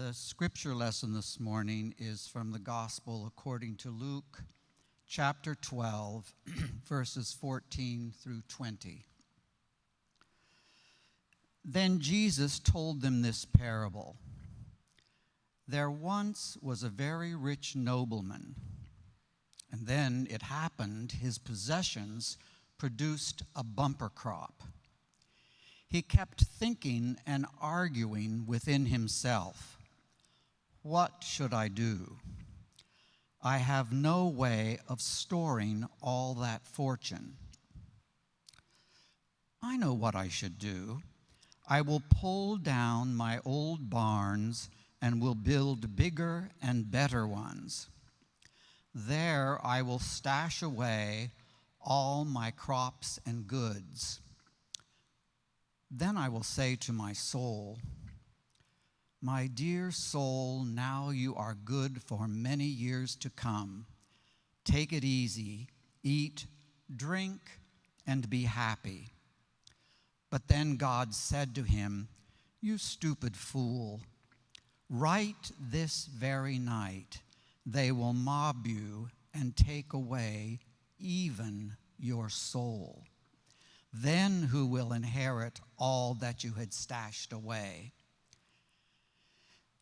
The scripture lesson this morning is from the Gospel according to Luke, chapter 12, verses 14 through 20. Then Jesus told them this parable. There once was a very rich nobleman, and then it happened his possessions produced a bumper crop. He kept thinking and arguing within himself, "What should I do? I have no way of storing all that fortune. I know what I should do. I will pull down my old barns and will build bigger and better ones. There I will stash away all my crops and goods. Then I will say to my soul, 'My dear soul, now you are good for many years to come. Take it easy, eat, drink, and be happy.' But then God said to him, 'You stupid fool, right this very night they will mob you and take away even your soul. Then who will inherit all that you had stashed away?'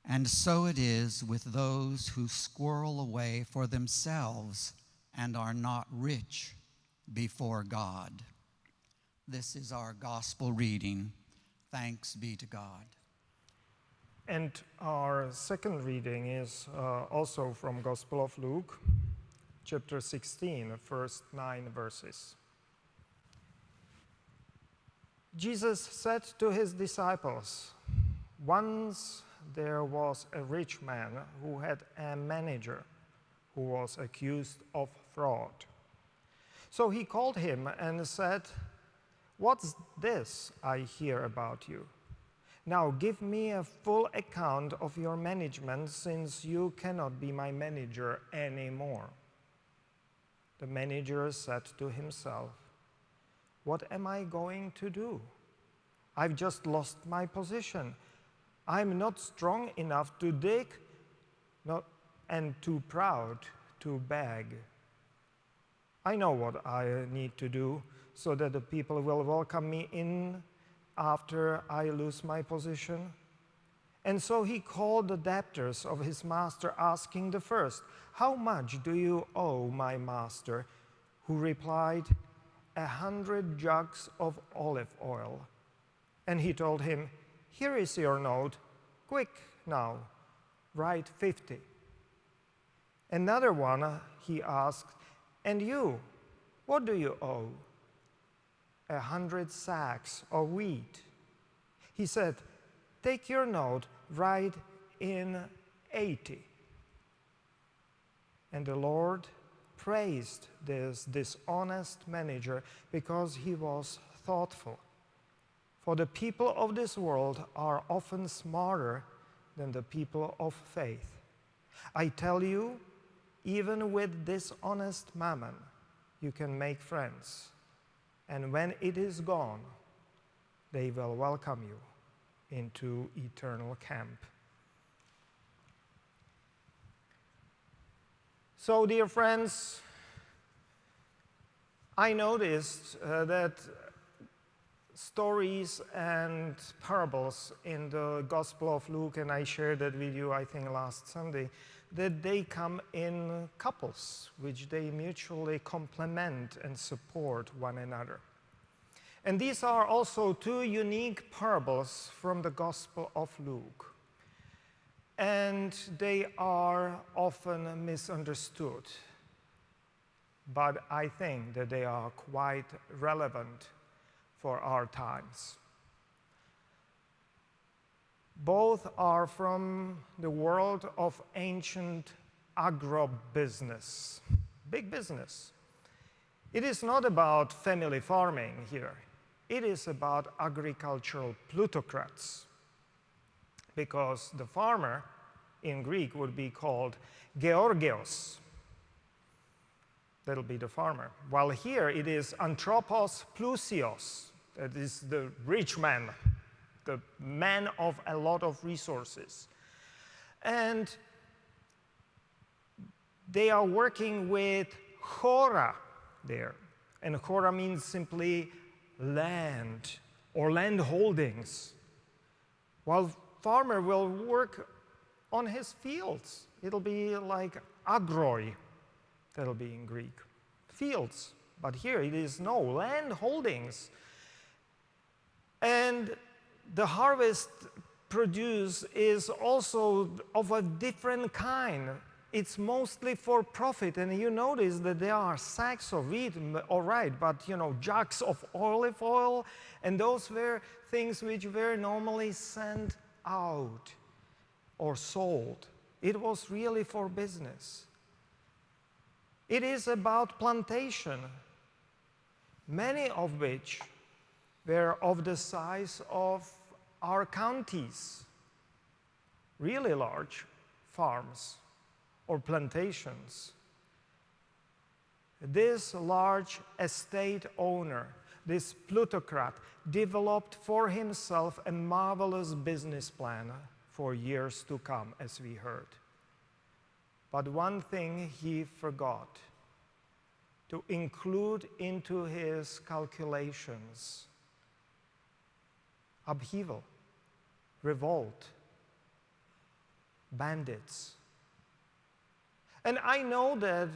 And so it is with those who squirrel away for themselves and are not rich before God." This is our gospel reading. Thanks be to God. And our second reading is also from Gospel of Luke, chapter 16, first 9 verses. Jesus said to his disciples, "Once there was a rich man who had a manager who was accused of fraud. So he called him and said, 'What's this I hear about you? Now give me a full account of your management, since you cannot be my manager anymore.' The manager said to himself, 'What am I going to do? I've just lost my position. I'm not strong enough to dig, and too proud to beg. I know what I need to do so that the people will welcome me in after I lose my position.' And so he called the debtors of his master, asking the first, 'How much do you owe my master?' Who replied, 100 jugs of olive oil. And he told him, 'Here is your note. Quick now, write 50. Another one he asked, 'And you, what do you owe?' 100 sacks of wheat. He said, 'Take your note, write in 80. And the Lord praised this dishonest manager because he was thoughtful. For the people of this world are often smarter than the people of faith. I tell you, even with dishonest mammon, you can make friends. And when it is gone, they will welcome you into eternal camp.'" So, dear friends, I noticed that stories and parables in the Gospel of Luke, and I shared that with you, I think, last Sunday, that they come in couples, which they mutually complement and support one another. And these are also two unique parables from the Gospel of Luke. And they are often misunderstood, but I think that they are quite relevant for our times. Both are from the world of ancient agribusiness, big business. It is not about family farming here. It is about agricultural plutocrats, because the farmer in Greek would be called Georgios. That'll be the farmer. While here it is anthropos plusios, that is the rich man, the man of a lot of resources. And they are working with Torah there. And Torah means simply land or land holdings. While farmer will work on his fields. It'll be like agroi, that'll be in Greek. Fields, but here it is no, land holdings. And the harvest produce is also of a different kind. It's mostly for profit, and you notice that there are sacks of wheat, all right, but jugs of olive oil, and those were things which were normally sent out or sold. It was really for business. It is about plantation, many of which were of the size of our counties, really large farms or plantations. This large estate owner, this plutocrat, developed for himself a marvelous business plan for years to come, as we heard. But one thing he forgot to include into his calculations: upheaval, revolt, bandits. And I know that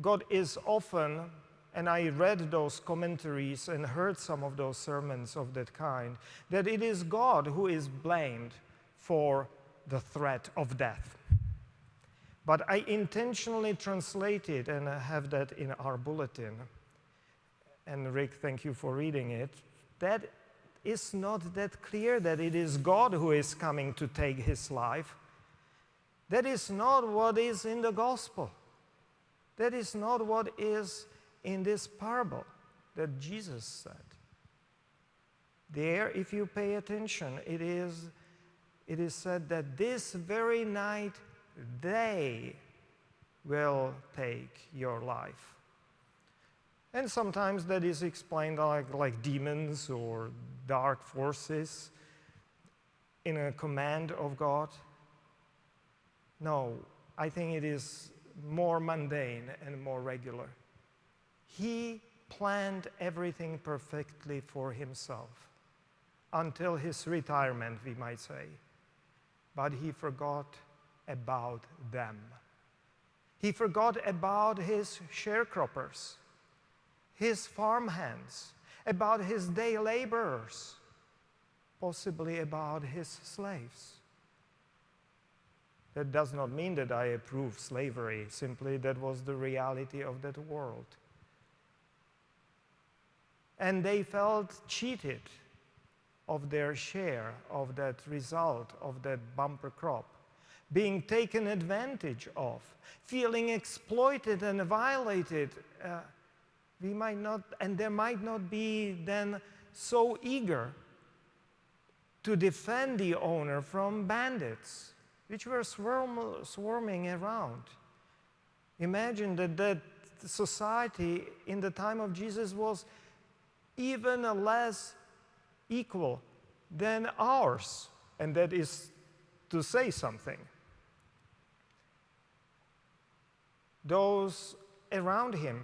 God is often, and I read those commentaries and heard some of those sermons of that kind, that it is God who is blamed for the threat of death. But I intentionally translated, and I have that in our bulletin, and Rick, thank you for reading it, that is not that clear that it is God who is coming to take his life. That is not what is in the gospel. That is not what is in this parable that Jesus said. There, if you pay attention, it is said that this very night they will take your life. And sometimes that is explained like demons or dark forces in a command of God. No, I think it is more mundane and more regular. He planned everything perfectly for himself until his retirement, we might say. But he forgot about them. He forgot about his sharecroppers, his farmhands, about his day laborers, possibly about his slaves. That does not mean that I approve slavery, simply that was the reality of that world. And they felt cheated of their share of that result, of that bumper crop, being taken advantage of, feeling exploited and violated. We might not, and there might not be then so eager to defend the owner from bandits, which were swarming around. Imagine that society in the time of Jesus was even less equal than ours, and that is to say something. Those around him,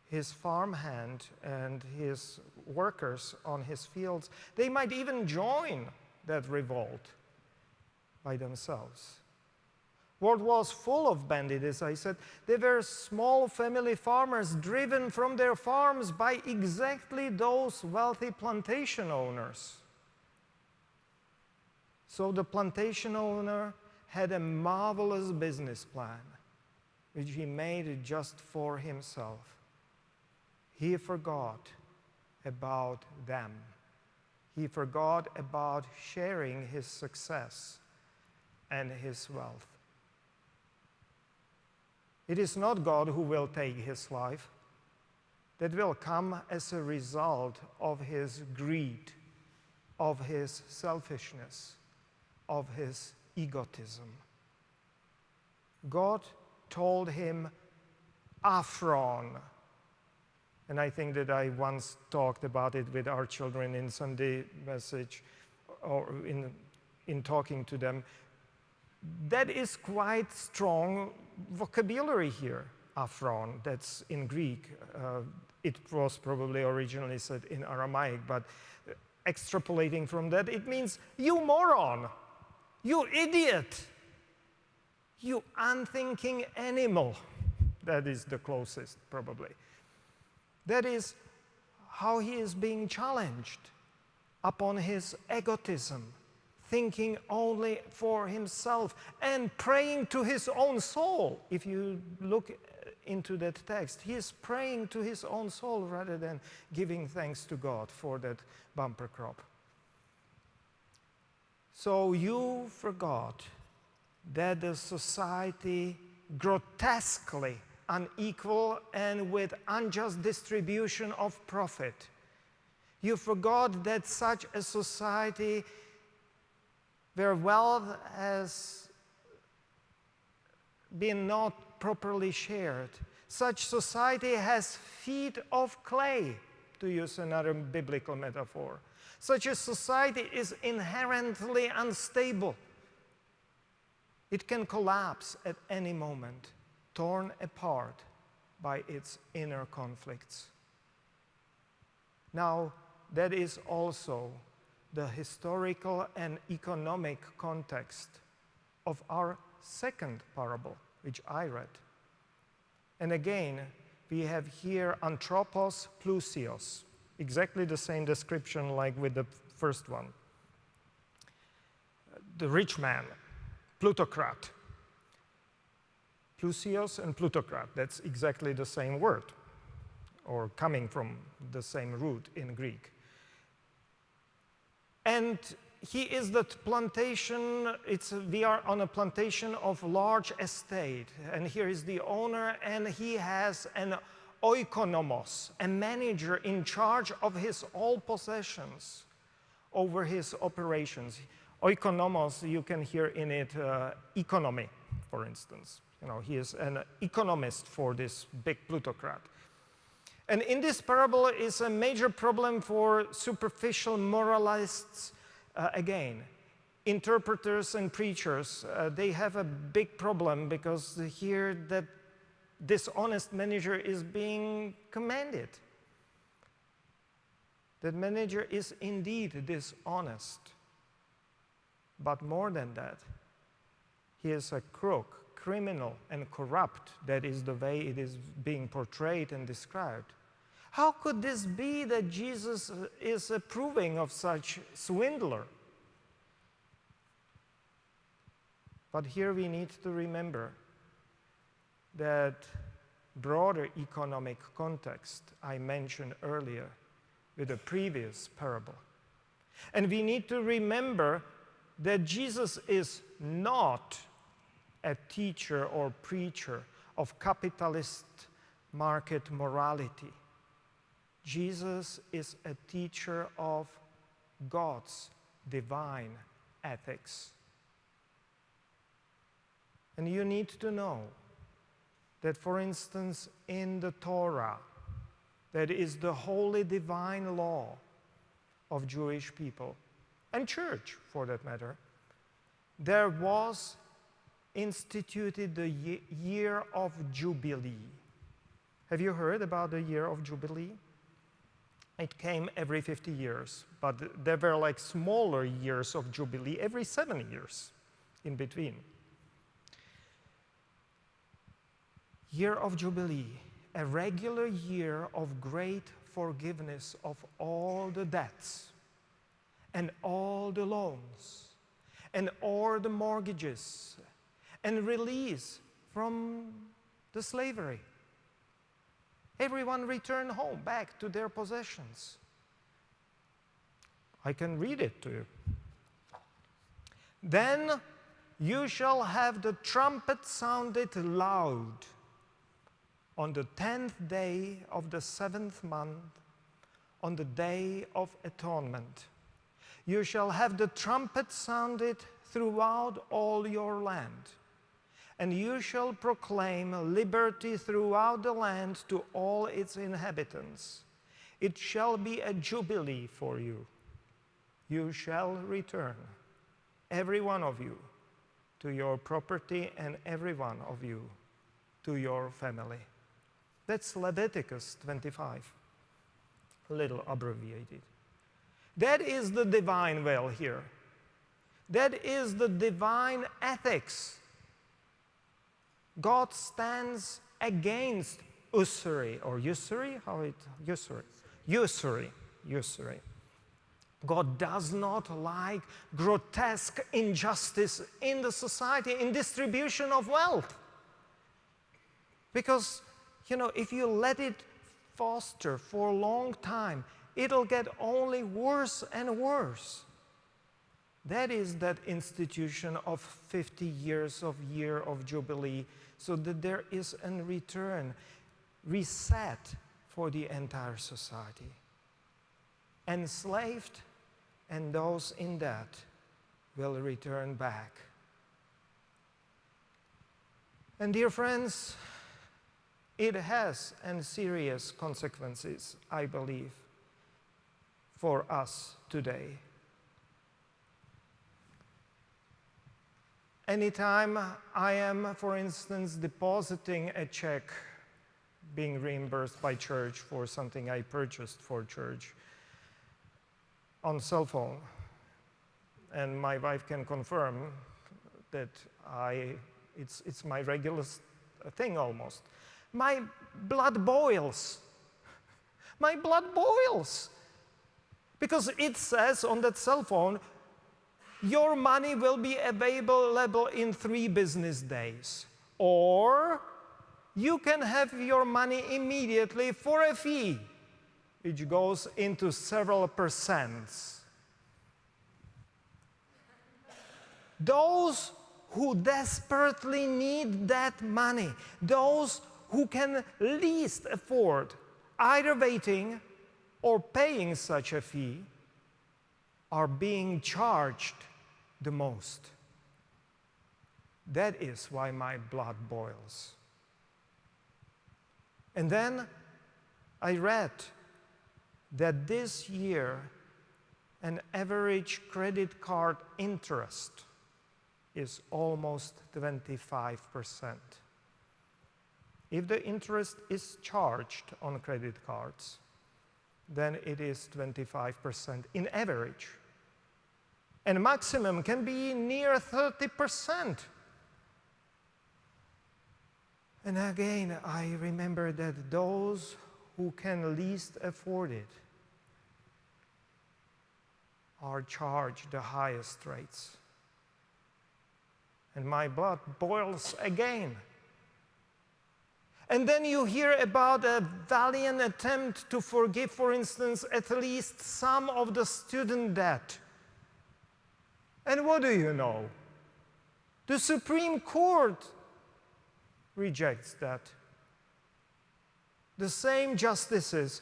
his farmhand and his workers on his fields, they might even join that revolt by themselves. World was full of bandits, as I said. They were small family farmers driven from their farms by exactly those wealthy plantation owners. So the plantation owner had a marvelous business plan, which he made just for himself. He forgot about them. He forgot about sharing his success and his wealth. It is not God who will take his life. That will come as a result of his greed, of his selfishness, of his egotism. God told him, Aphron. And I think that I once talked about it with our children in Sunday message, or in talking to them. That is quite strong vocabulary here, aphron, that's in Greek. It was probably originally said in Aramaic, but extrapolating from that, it means you moron, you idiot, you unthinking animal. That is the closest, probably. That is how he is being challenged upon his egotism, thinking only for himself and praying to his own soul. If you look into that text, he is praying to his own soul rather than giving thanks to God for that bumper crop. So you forgot that the society grotesquely unequal and with unjust distribution of profit. You forgot that such a society where wealth has been not properly shared. Such society has feet of clay, to use another biblical metaphor. Such a society is inherently unstable. It can collapse at any moment, torn apart by its inner conflicts. Now, that is also the historical and economic context of our second parable, which I read. And again, we have here anthropos plusios, exactly the same description like with the first one. The rich man, plutocrat. Plusios and plutocrat, that's exactly the same word, or coming from the same root in Greek. And he is that plantation, we are on a plantation of large estate, and here is the owner, and he has an oikonomos, a manager in charge of his all possessions over his operations. Oikonomos, you can hear in it economy, for instance. You know, he is an economist for this big plutocrat. And in this parable is a major problem for superficial moralists. Again, interpreters and preachers, they have a big problem because here that dishonest manager is being commended. That manager is indeed dishonest. But more than that, he is a crook, criminal, and corrupt. That is the way it is being portrayed and described. How could this be that Jesus is approving of such swindler? But here we need to remember that broader economic context I mentioned earlier with the previous parable. And we need to remember that Jesus is not a teacher or preacher of capitalist market morality. Jesus is a teacher of God's divine ethics. And you need to know that, for instance, in the Torah, that is the holy divine law of Jewish people, and church for that matter, there was instituted the year of Jubilee. Have you heard about the year of Jubilee? It came every 50 years, but there were like smaller years of Jubilee every 7 years in between. Year of Jubilee, a regular year of great forgiveness of all the debts and all the loans and all the mortgages and release from the slavery. Everyone returned home, back to their possessions. I can read it to you. Then you shall have the trumpet sounded loud on the 10th day of the 7th month, on the day of atonement. You shall have the trumpet sounded throughout all your land. And you shall proclaim liberty throughout the land to all its inhabitants. It shall be a jubilee for you. You shall return, every one of you, to your property, and every one of you to your family. That's Leviticus 25, a little abbreviated. That is the divine will here. That is the divine ethics. God stands against usury, or usury? Usury. God does not like grotesque injustice in the society, in distribution of wealth. Because, if you let it foster for a long time, it'll get only worse and worse. That is that institution of 50 years of year of Jubilee, so that there is a reset for the entire society. Enslaved and those in debt will return back. And dear friends, it has serious consequences, I believe, for us today. Anytime I am, for instance, depositing a check being reimbursed by church for something I purchased for church on cell phone, and my wife can confirm that it's my regular thing almost. My blood boils. My blood boils. Because it says on that cell phone, your money will be available in 3 business days. Or you can have your money immediately for a fee, which goes into several percents. Those who desperately need that money, those who can least afford either waiting or paying such a fee, are being charged the most. That is why my blood boils. And then I read that this year an average credit card interest is almost 25%. If the interest is charged on credit cards, then it is 25% in average. And maximum can be near 30%. And again, I remember that those who can least afford it are charged the highest rates. And my blood boils again. And then you hear about a valiant attempt to forgive, for instance, at least some of the student debt. And what do you know? The Supreme Court rejects that. The same justices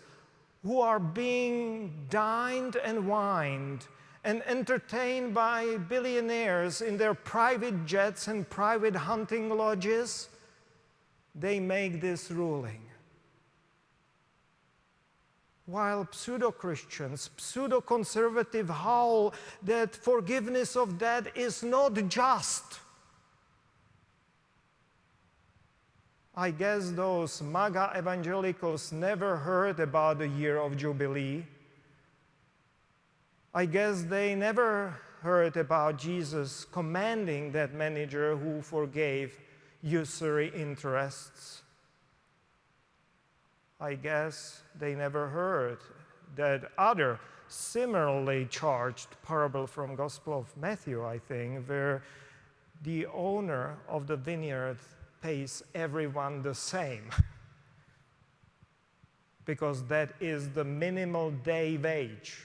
who are being dined and wined and entertained by billionaires in their private jets and private hunting lodges, they make this ruling. While pseudo-Christians, pseudo-conservative howl that forgiveness of debt is not just. I guess those MAGA evangelicals never heard about the year of Jubilee. I guess they never heard about Jesus commanding that manager who forgave usury interests. I guess they never heard that other similarly charged parable from Gospel of Matthew, I think, where the owner of the vineyard pays everyone the same. Because that is the minimal day wage.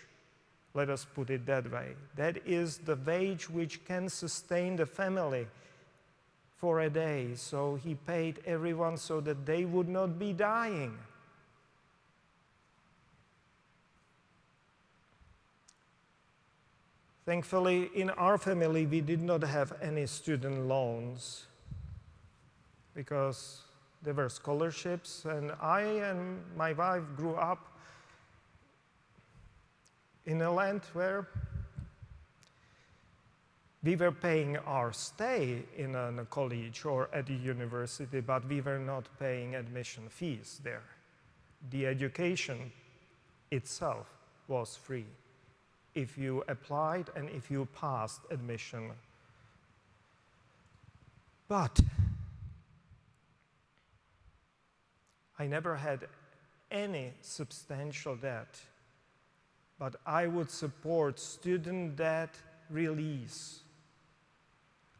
Let us put it that way. That is the wage which can sustain the family for a day. So he paid everyone so that they would not be dying. Thankfully, in our family, we did not have any student loans because there were scholarships, and I and my wife grew up in a land where We were paying our stay in a college or at a university, but we were not paying admission fees there. The education itself was free if you applied and if you passed admission. But I never had any substantial debt, but I would support student debt release.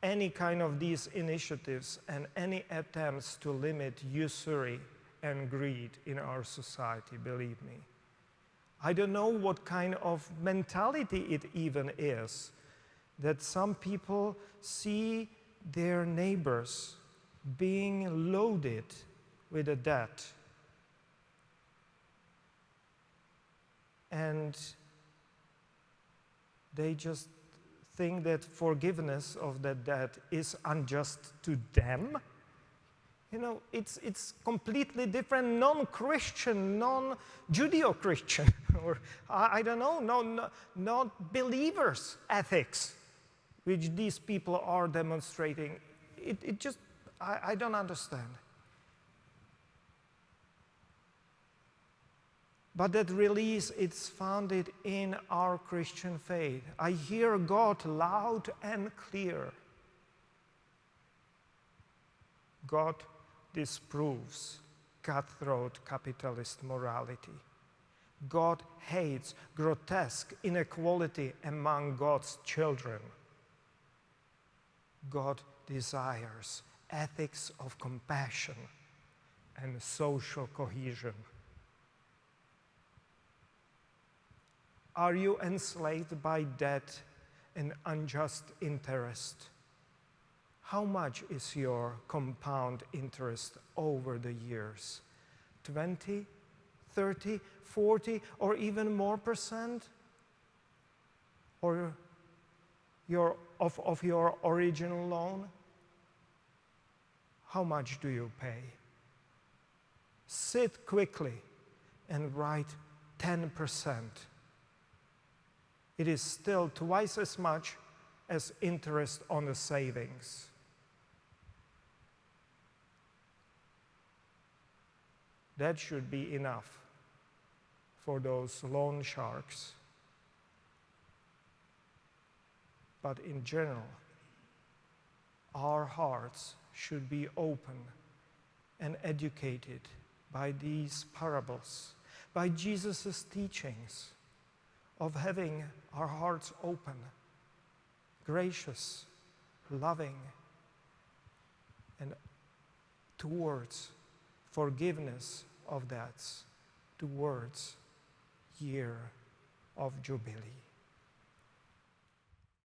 Any kind of these initiatives and any attempts to limit usury and greed in our society, believe me. I don't know what kind of mentality it even is, that some people see their neighbors being loaded with a debt. And they just think that forgiveness of that debt is unjust to them. You know, it's completely different, non-Christian, non-Judeo-Christian, or I don't know, not believers' ethics, which these people are demonstrating. It just, I don't understand. But that release, it's founded in our Christian faith. I hear God loud and clear. God disproves cutthroat capitalist morality. God hates grotesque inequality among God's children. God desires ethics of compassion and social cohesion. Are you enslaved by debt and unjust interest? How much is your compound interest over the years? 20, 30, 40, or even more percent? Or of your original loan? How much do you pay? Sit quickly and write 10%. It is still twice as much as interest on the savings. That should be enough for those loan sharks. But in general, our hearts should be open and educated by these parables, by Jesus' teachings of having our hearts open, gracious, loving, and towards forgiveness of debts, towards year of Jubilee.